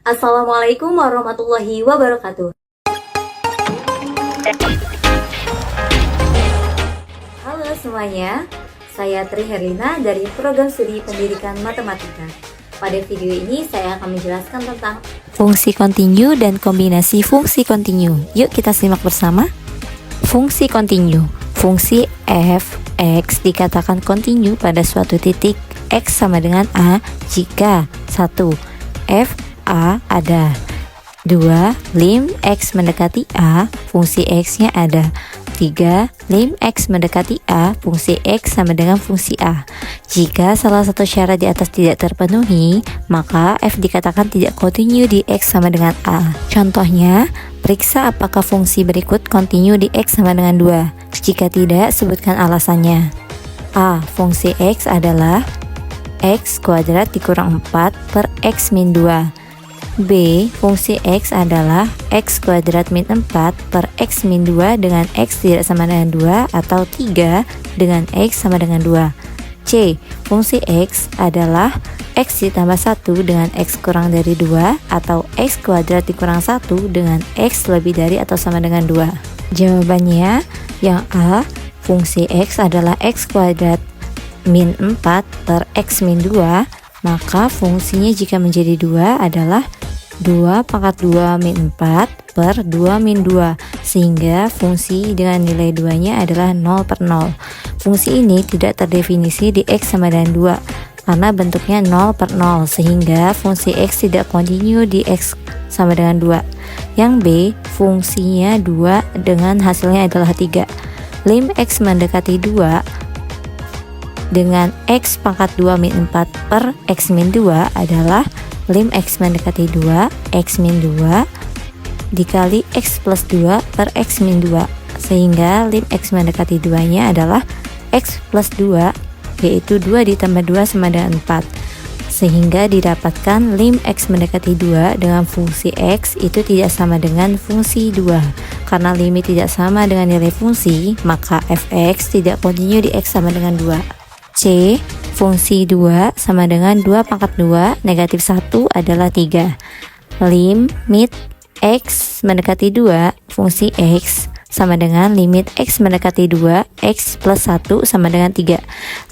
Assalamualaikum warahmatullahi wabarakatuh. Halo semuanya, saya Tri Herlina dari Program Studi Pendidikan Matematika. Pada video ini saya akan menjelaskan tentang fungsi kontinu dan kombinasi fungsi kontinu. Yuk kita simak bersama. Fungsi kontinu. Fungsi f (x) dikatakan kontinu pada suatu titik x sama dengan a jika 1. F a ada, 2. Lim x mendekati a, fungsi x-nya ada, 3. Lim x mendekati a, fungsi x sama dengan fungsi a. Jika salah satu syarat di atas tidak terpenuhi, maka f dikatakan tidak kontinu di x sama dengan a. Contohnya, periksa apakah fungsi berikut kontinu di x sama dengan 2. Jika tidak, sebutkan alasannya. A. Fungsi x adalah x kuadrat dikurang 4 per x min 2. B. Fungsi x adalah x kuadrat min 4 per x min 2 dengan x tidak sama dengan 2 atau 3 dengan x sama dengan 2. C. Fungsi x adalah x ditambah 1 dengan x kurang dari 2 atau x kuadrat dikurang 1 dengan x lebih dari atau sama dengan 2. Jawabannya yang A. Fungsi x adalah x kuadrat min 4 per x min 2, maka fungsinya jika menjadi 2 adalah 2 pangkat 2 min 4 per 2 min 2, sehingga fungsi dengan nilai 2 nya adalah 0 per 0. Fungsi ini tidak terdefinisi di x sama dengan 2 karena bentuknya 0 per 0, sehingga fungsi x tidak kontinu di x sama dengan 2. Yang B, fungsinya 2 dengan hasilnya adalah 3. Lim x mendekati 2 dengan x pangkat 2 min 4 per x min 2 adalah lim x mendekati 2 x min 2 dikali x plus 2 per x min 2, sehingga lim x mendekati 2 nya adalah x plus 2, yaitu 2 ditambah 2 sama dengan 4, sehingga didapatkan lim x mendekati 2 dengan fungsi x itu tidak sama dengan fungsi 2. Karena limit tidak sama dengan nilai fungsi, maka fx tidak kontinu di x sama dengan 2. C. Fungsi 2 sama dengan 2 pangkat 2 negatif 1 adalah 3. Limit x mendekati 2 fungsi x sama dengan limit x mendekati 2 x plus 1 sama dengan 3.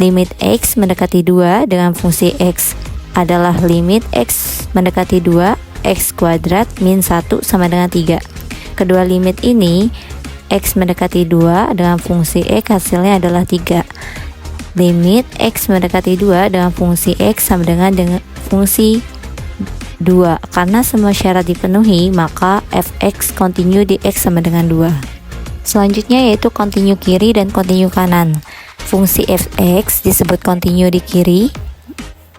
Limit x mendekati 2 dengan fungsi x adalah limit x mendekati 2 x kuadrat min 1 sama dengan 3. Kedua limit ini x mendekati 2 dengan fungsi x hasilnya adalah 3. Limit x mendekati 2 dengan fungsi x sama dengan fungsi 2. Karena semua syarat dipenuhi, maka fx kontinu di x sama dengan 2. Selanjutnya yaitu kontinu kiri dan kontinu kanan. Fungsi fx disebut kontinu di kiri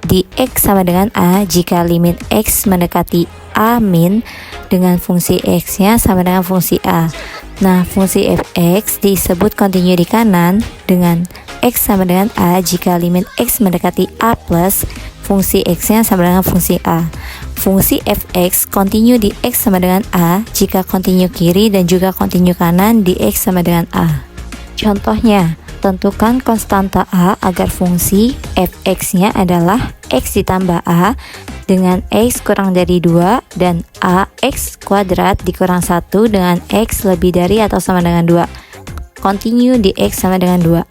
di x sama dengan a jika limit x mendekati a min dengan fungsi x-nya sama dengan fungsi a. Nah, fungsi fx disebut kontinu di kanan dengan x sama dengan a jika limit x mendekati a plus fungsi x-nya sama dengan fungsi a. Fungsi fx kontinu di x sama dengan a jika kontinu kiri dan juga kontinu kanan di x sama dengan a. Contohnya, tentukan konstanta a agar fungsi fx-nya adalah x ditambah a dengan x kurang dari 2 dan ax kuadrat dikurang 1 dengan x lebih dari atau sama dengan 2. Kontinu di x sama dengan 2.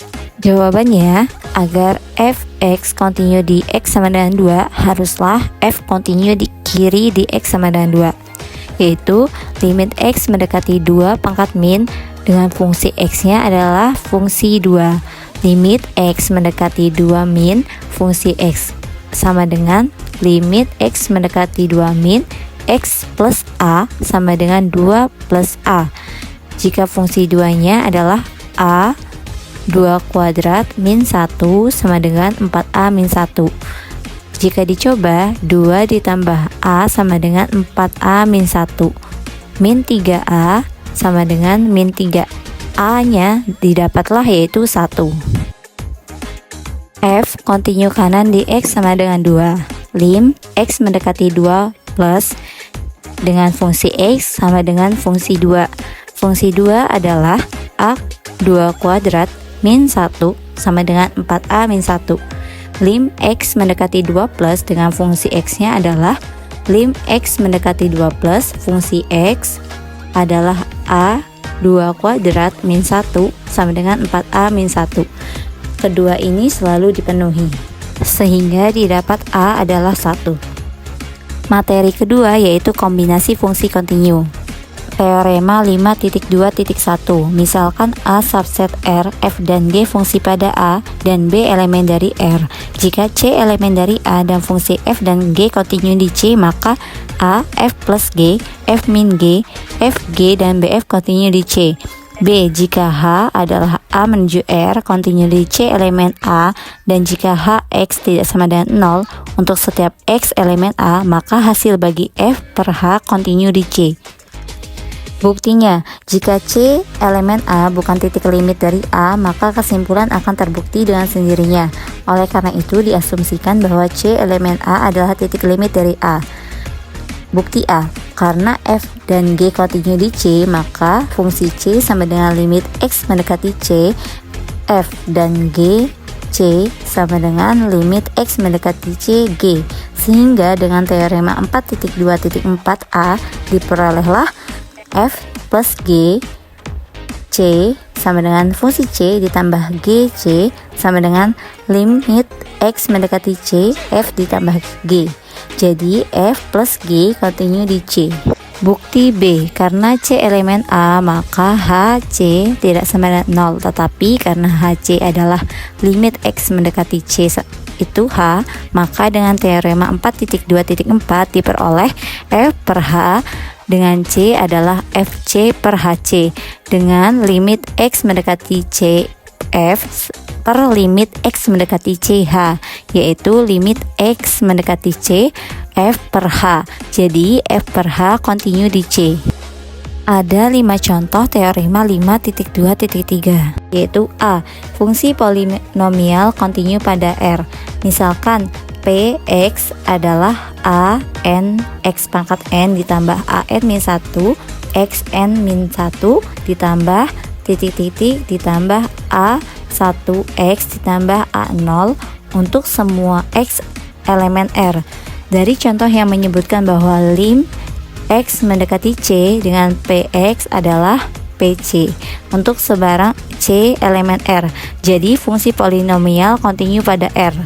Jawabannya, agar fx kontinu di x sama dengan 2, haruslah f kontinu di kiri di x sama dengan 2, yaitu limit x mendekati 2 pangkat min dengan fungsi x-nya adalah fungsi 2. Limit x mendekati 2 min fungsi x sama dengan limit x mendekati 2 min x plus a sama dengan 2 plus a. Jika fungsi 2-nya adalah a 2 kuadrat min 1 sama dengan 4a min 1. Jika dicoba, 2 ditambah a sama dengan 4a min 1 min 3a sama dengan min 3. A nya didapatlah yaitu 1. F kontinu kanan di x sama dengan 2. Lim x mendekati 2 plus dengan fungsi x sama dengan fungsi 2. Fungsi 2 adalah a 2 kuadrat min 1 sama dengan 4a min 1. Lim x mendekati 2 plus dengan fungsi x nya adalah lim X mendekati 2 plus fungsi X adalah A 2 kuadrat min 1 sama dengan 4A min 1. Kedua ini selalu dipenuhi, sehingga didapat A adalah 1. Materi kedua yaitu kombinasi fungsi kontinu. Teorema 5.2.1. Misalkan A subset R, F dan G fungsi pada A dan B elemen dari R. Jika C elemen dari A dan fungsi F dan G kontinu di C, maka A, F plus G, F min G, F, G dan BF kontinu di C. B. Jika H adalah A menuju R kontinu di C elemen A, dan jika H X tidak sama dengan 0 untuk setiap X elemen A, maka hasil bagi F per H kontinu di C. Buktinya, jika C elemen A bukan titik limit dari A, maka kesimpulan akan terbukti dengan sendirinya. Oleh karena itu, diasumsikan bahwa C elemen A adalah titik limit dari A. Bukti A, karena F dan G kontinu di C, maka fungsi C sama dengan limit X mendekati C, F dan G C sama dengan limit X mendekati C, G. Sehingga dengan teorema 4.2.4a diperolehlah F plus G C sama dengan fungsi C ditambah G C sama dengan limit X mendekati C, F ditambah G. Jadi F plus G kontinu di C. Bukti B, karena C elemen A maka HC tidak sama dengan 0, tetapi karena HC adalah limit X mendekati C itu H, maka dengan teorema 4.2.4 diperoleh F per H dengan C adalah FC per HC dengan limit X mendekati C F per limit X mendekati CH, yaitu limit X mendekati C F per H. Jadi F per H kontinu di C. Ada 5 contoh teorema 5.2.3, yaitu A. Fungsi polinomial kontinu pada R. Misalkan Px adalah A n x pangkat n ditambah a n min 1 x n min 1 ditambah titik-titik ditambah a 1 x ditambah a 0 untuk semua x elemen R. Dari contoh yang menyebutkan bahwa lim X mendekati C dengan Px adalah Pc untuk sebarang C elemen R. Jadi fungsi polinomial kontinu pada R.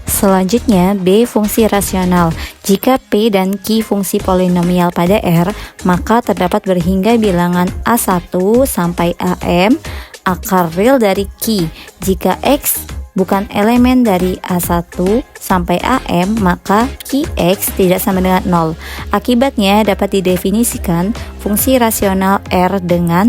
Selanjutnya B. Fungsi rasional. Jika P dan Q fungsi polinomial pada R, maka terdapat berhingga bilangan A1 sampai AM akar real dari Q. Jika X bukan elemen dari A1 sampai AM, maka Qx tidak sama dengan 0. Akibatnya dapat didefinisikan fungsi rasional R dengan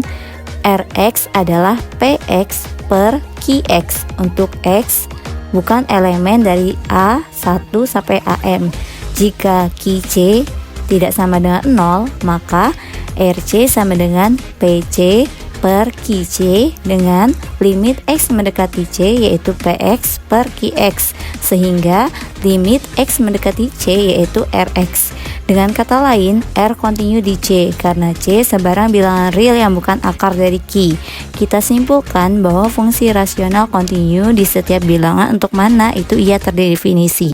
Rx adalah Px per Qx untuk X bukan elemen dari A1 sampai AM. Jika Qc tidak sama dengan 0, maka Rc sama dengan Pc per Qc dengan limit X mendekati C yaitu Px per Qx, sehingga limit X mendekati C yaitu Rx. Dengan kata lain, R kontinu di C karena C sebarang bilangan real yang bukan akar dari Q. Kita simpulkan bahwa fungsi rasional kontinu di setiap bilangan untuk mana itu ia terdefinisi.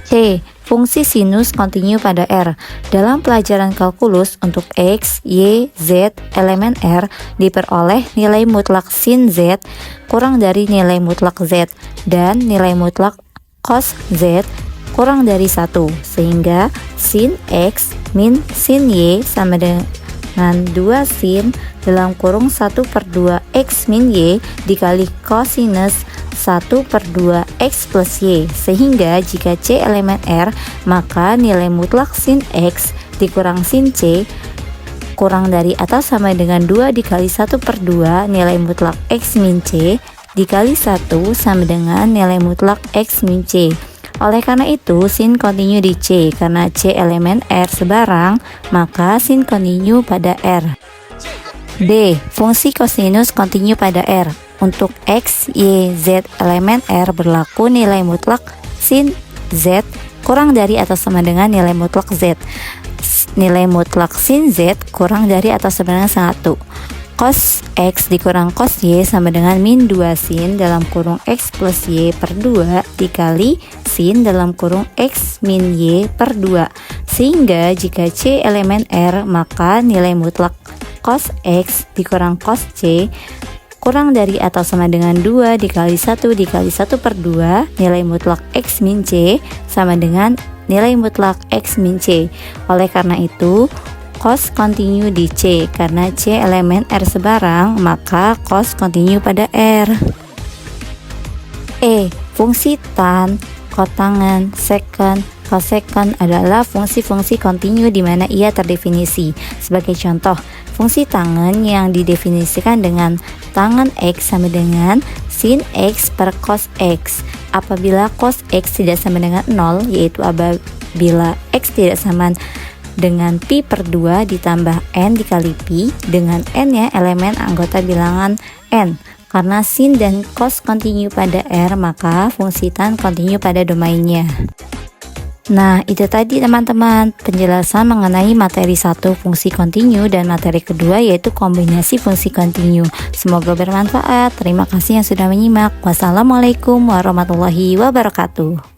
C. Fungsi sinus kontinu pada R. Dalam pelajaran kalkulus untuk X, Y, Z elemen R diperoleh nilai mutlak sin Z kurang dari nilai mutlak Z dan nilai mutlak cos Z kurang dari 1, sehingga sin X min sin Y sama dengan 2 sin dalam kurung 1/2 X min Y dikali cosinus 1/2 X plus Y, sehingga jika C elemen R, maka nilai mutlak sin X dikurang sin C kurang dari atau sama dengan 2 dikali 1/2 nilai mutlak X min C dikali 1 sama dengan nilai mutlak X min C. Oleh karena itu, sin kontinu di C. Karena C elemen R sebarang, maka sin kontinu pada R. D. Fungsi kosinus kontinu pada R. Untuk X, Y, Z elemen R berlaku nilai mutlak sin Z kurang dari atau sama dengan nilai mutlak Z. Nilai mutlak sin Z kurang dari atau sama dengan 1. cos X dikurang cos Y sama dengan min 2 sin dalam kurung X plus Y per 2 dikali sin dalam kurung X min Y per 2. Sehingga jika C elemen R, maka nilai mutlak cos X dikurang cos C kurang dari atau sama dengan 2 dikali 1 dikali 1 per 2 nilai mutlak X min C sama dengan nilai mutlak X min C. Oleh karena itu cos continue di C, karena C elemen R sebarang, maka cos continue pada R. Fungsi tan, kotangan, secant, cosecant adalah fungsi-fungsi continue di mana ia terdefinisi. Sebagai contoh, fungsi tangen yang didefinisikan dengan tangen X sama dengan sin X per cos X. Apabila cos X tidak sama dengan 0, yaitu apabila X tidak sama dengan pi per 2 ditambah n dikali pi dengan n nya elemen anggota bilangan n. Karena sin dan cos continue pada R, maka fungsi tan continue pada domainnya. Nah, itu tadi teman-teman penjelasan mengenai materi 1 fungsi continue dan materi kedua yaitu kombinasi fungsi continue. Semoga bermanfaat. Terima kasih yang sudah menyimak. Wassalamualaikum warahmatullahi wabarakatuh.